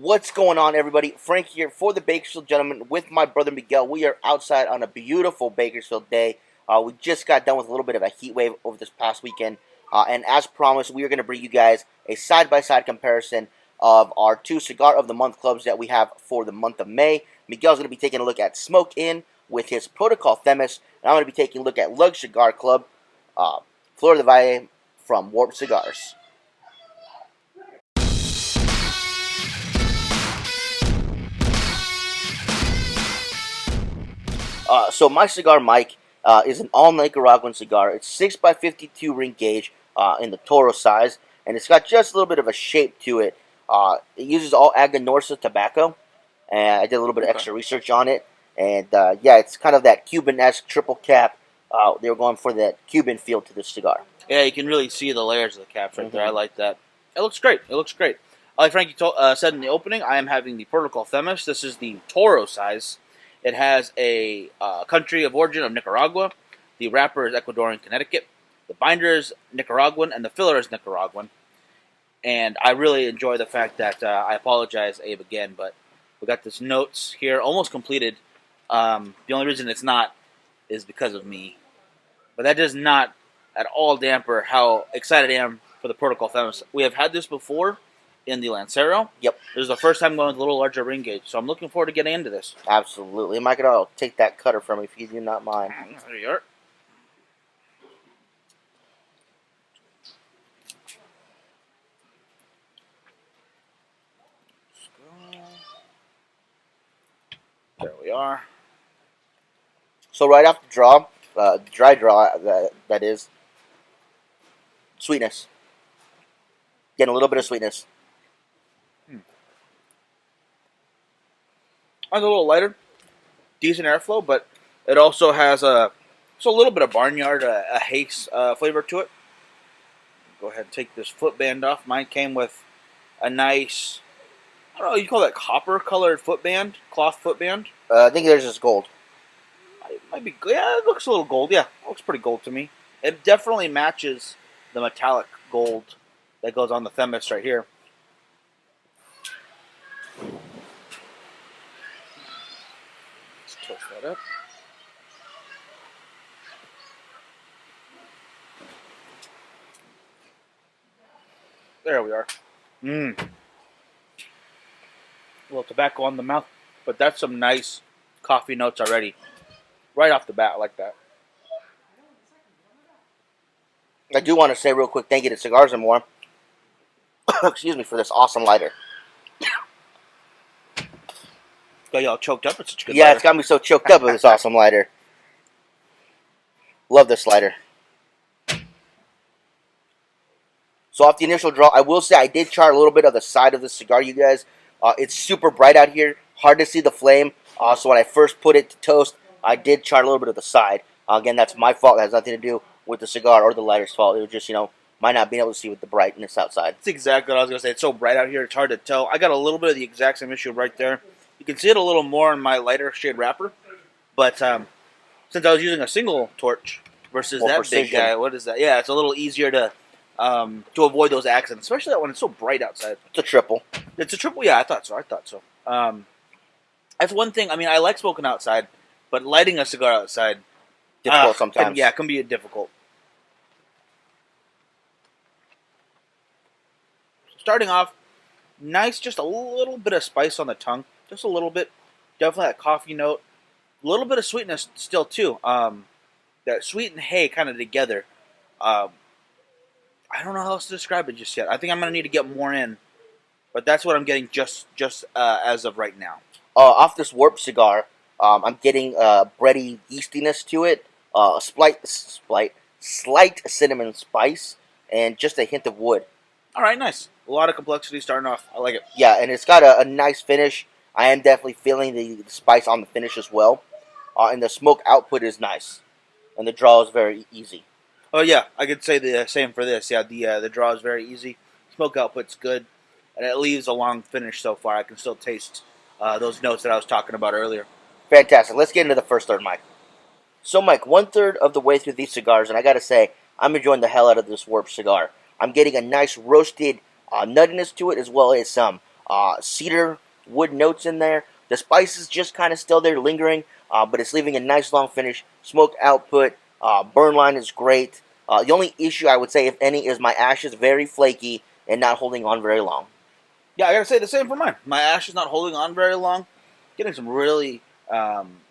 What's going on, everybody? Frank here for the Bakersfield Gentlemen with my brother Miguel. We are outside on a beautiful Bakersfield day. We just got done with a little bit of a heat wave over this past weekend. And as promised, we are going to bring you guys a side-by-side comparison of our two Cigar of the Month clubs that we have for the month of May. Miguel's going to be taking a look at Smoke Inn with his Protocol Themis. And I'm going to be taking a look at Lug Cigar Club, Flor de Valle from Warp Cigars. So my cigar, Mike, is an all Nicaraguan cigar. It's 6x52 ring gauge in the Toro size, and it's got just a little bit of a shape to it. It uses all Aganorsa tobacco, and I did a little bit of extra research on it. And yeah, it's kind of that Cuban-esque triple cap. They were going for that Cuban feel to this cigar. Yeah, you can really see the layers of the caps right there. I like that. It looks great. It looks great. Like Frankie said in the opening, I am having the Protocol Themis. This is the Toro size. It has a country of origin of Nicaragua. The wrapper is Ecuadorian Connecticut. The binder is Nicaraguan, and the filler is Nicaraguan. And I really enjoy the fact that, I apologize, Abe, again, but we got this notes here, almost completed. The only reason it's not is because of me. But that does not at all damper how excited I am for the Protocol Themis. We have had this before in the Lancero. Yep. This is the first time going with a little larger ring gauge, so I'm looking forward to getting into this. Absolutely. Mike, I'll take that cutter from me if you do not mind. There you are. There we are. So right off the draw, dry draw, that is, sweetness. Getting a little bit of sweetness. It's a little lighter, decent airflow, but it also has a little bit of barnyard, a haze flavor to it. Go ahead and take this footband off. Mine came with a nice, I don't know, you call that copper-colored footband, cloth footband. I think there's just gold. It might be, yeah, it looks a little gold. Yeah, it looks pretty gold to me. It definitely matches the metallic gold that goes on the Themis right here. Let's toast that up. There we are. A little tobacco on the mouth, but that's some nice coffee notes already. Right off the bat, I like that. I do want to say real quick, thank you to Cigars and More. Excuse me for this awesome lighter. Got y'all choked up. It's such a good Yeah, lighter. it's got me so choked up with this awesome lighter. Love this lighter. So off the initial draw, I will say I did char a little bit of the side of the cigar, you guys. It's super bright out here. Hard to see the flame. So when I first put it to toast, I did char a little bit of the side. Again, that's my fault. It has nothing to do with the cigar or the lighter's fault. It was just, my not being able to see with the brightness outside. That's exactly what I was going to say. It's so bright out here, it's hard to tell. I got a little bit of the exact same issue right there. You can see it a little more in my lighter shade wrapper. But since I was using a single torch versus More that precision. big guy, what is that? Yeah, it's a little easier to avoid those accidents, especially when it's so bright outside. It's a triple. It's a triple? Yeah, I thought so. That's one thing. I mean, I like smoking outside, but lighting a cigar outside, Difficult sometimes. it can be difficult. Starting off, nice, just a little bit of spice on the tongue, just a little bit. Definitely that coffee note, a little bit of sweetness still too. That sweet and hay kind of together. I don't know how else to describe it just yet. I think I'm gonna need to get more in, but that's what I'm getting just as of right now. Off this Warp cigar, I'm getting bready yeastiness to it, a slight cinnamon spice, and just a hint of wood. All right, nice. A lot of complexity starting off. I like it. Yeah, and it's got a nice finish. I am definitely feeling the spice on the finish as well. And the smoke output is nice. And the draw is very easy. Oh yeah, I could say the same for this. Yeah, the draw is very easy. Smoke output's good, and it leaves a long finish so far. I can still taste those notes that I was talking about earlier. Fantastic. Let's get into the first third, Mike. So, Mike, 1/3 of the way through these cigars, and I got to say, I'm enjoying the hell out of this Warp cigar. I'm getting a nice roasted nuttiness to it, as well as some cedar wood notes in there. The spice is just kind of still there lingering, but it's leaving a nice long finish. Smoke output, burn line is great. The only issue I would say, if any, is my ash is very flaky and not holding on very long. Yeah, I gotta say the same for mine. My ash is not holding on very long. Getting some really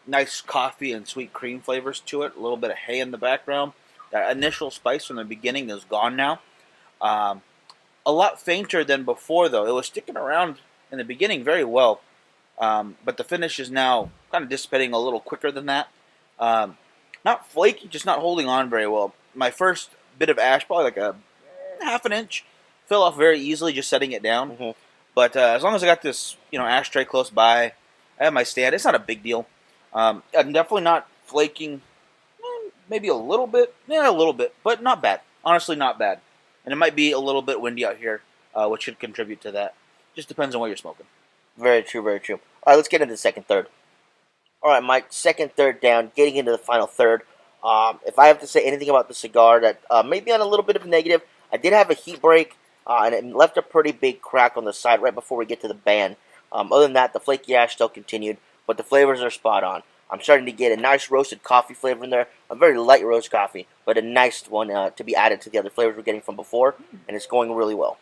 nice coffee and sweet cream flavors to it. A little bit of hay in the background. That initial spice from the beginning is gone now. A lot fainter than before, though. It was sticking around in the beginning very well, but the finish is now kind of dissipating a little quicker than that. Not flaky, just not holding on very well. My first bit of ash, probably like a half an inch, fell off very easily just setting it down. Mm-hmm. But as long as I got this, ashtray close by, I have my stand. It's not a big deal. I'm definitely not flaking. Maybe a little bit, but not bad. Honestly, not bad. And it might be a little bit windy out here, which should contribute to that. Just depends on what you're smoking. Very true, very true. All right, let's get into the second third. All right, Mike, second third down, getting into the final third. If I have to say anything about the cigar that may be on a little bit of a negative, I did have a heat break, and it left a pretty big crack on the side right before we get to the band. Other than that, the flaky ash still continued, but the flavors are spot on. I'm starting to get a nice roasted coffee flavor in there, a very light roast coffee, but a nice one to be added to the other flavors we're getting from before, and it's going really well.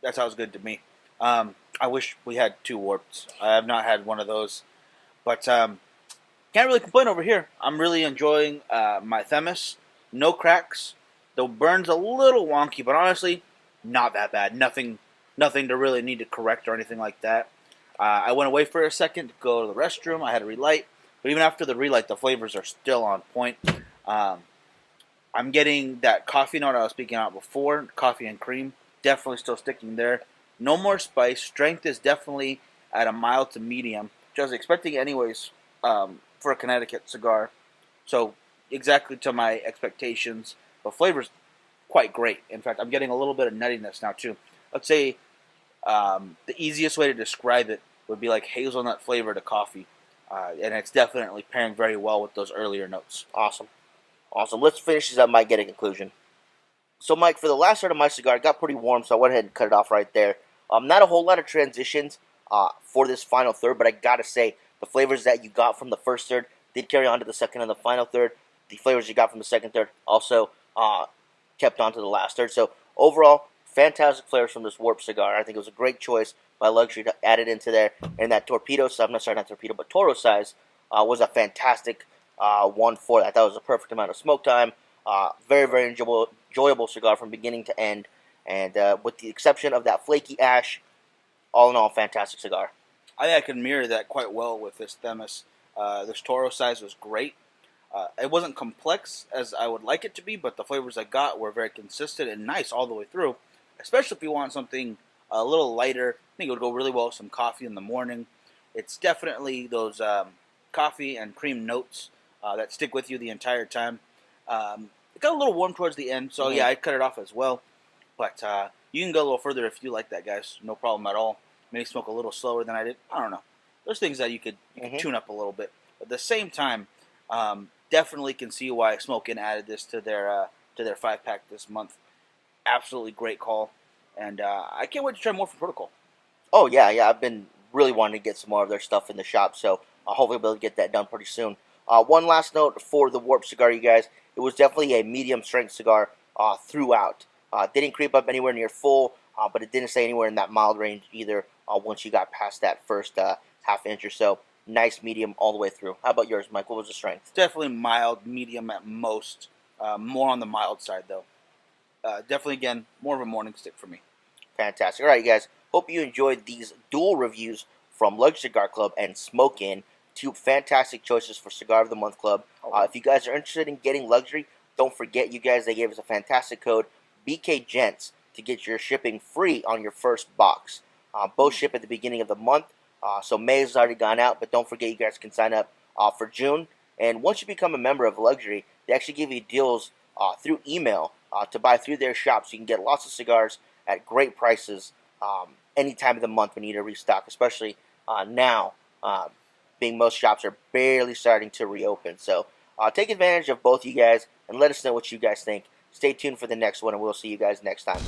That sounds good to me. I wish we had 2 warps. I have not had one of those, but can't really complain over here. I'm really enjoying my Themis. No cracks. The burn's a little wonky, but honestly, not that bad. Nothing to really need to correct or anything like that. I went away for a second to go to the restroom. I had to relight, but even after the relight, the flavors are still on point. I'm getting that coffee note I was speaking about before, coffee and cream, definitely still sticking there. No more spice. Strength is definitely at a mild to medium, which I was expecting anyways for a Connecticut cigar. So exactly to my expectations. But flavor's quite great. In fact, I'm getting a little bit of nuttiness now too. Let's say the easiest way to describe it would be like hazelnut flavor to coffee. And it's definitely pairing very well with those earlier notes. Awesome. Let's finish this up, Mike, get a conclusion. So, Mike, for the last third of my cigar, it got pretty warm, so I went ahead and cut it off right there. Not a whole lot of transitions for this final third, but I gotta say, the flavors that you got from the first third did carry on to the second and the final third. The flavors you got from the second third also kept on to the last third. So, overall, fantastic flavors from this Warp cigar. I think it was a great choice by Luxury to add it into there. And that torpedo size, not torpedo, but Toro size was a fantastic one for that. That was a perfect amount of smoke time. Very, very enjoyable cigar from beginning to end. And with the exception of that flaky ash, all in all, fantastic cigar. I think I can mirror that quite well with this Themis. This Toro size was great. It wasn't complex as I would like it to be, but the flavors I got were very consistent and nice all the way through. Especially if you want something a little lighter. I think it would go really well with some coffee in the morning. It's definitely those coffee and cream notes that stick with you the entire time. It got a little warm towards the end, so yeah, I cut it off as well. But you can go a little further if you like that, guys. No problem at all. Maybe smoke a little slower than I did. I don't know. There's things that you could tune up a little bit. But at the same time, definitely can see why Smokin' added this to their 5-pack this month. Absolutely great call. And I can't wait to try more from Protocol. Oh, yeah. I've been really wanting to get some more of their stuff in the shop, so hopefully we'll be able to get that done pretty soon. One last note for the Warp cigar, you guys. It was definitely a medium-strength cigar throughout. Didn't creep up anywhere near full, but it didn't stay anywhere in that mild range either once you got past that first half inch or so. Nice medium all the way through. How about yours, Mike? What was the strength? Definitely mild, medium at most. More on the mild side, though. Definitely, again, more of a morning stick for me. Fantastic. All right, you guys. Hope you enjoyed these dual reviews from Luxury Cigar Club and Smokin'. 2 fantastic choices for Cigar of the Month Club. If you guys are interested in getting Luxury, don't forget, you guys, they gave us a fantastic code, BKGents, to get your shipping free on your first box. Both ship at the beginning of the month. So May has already gone out, but don't forget, you guys can sign up for June. And once you become a member of Luxury, they actually give you deals through email to buy through their shop, so you can get lots of cigars at great prices any time of the month when you need to restock, especially now, being most shops are barely starting to reopen. So take advantage of both you guys and let us know what you guys think. Stay tuned for the next one, and we'll see you guys next time.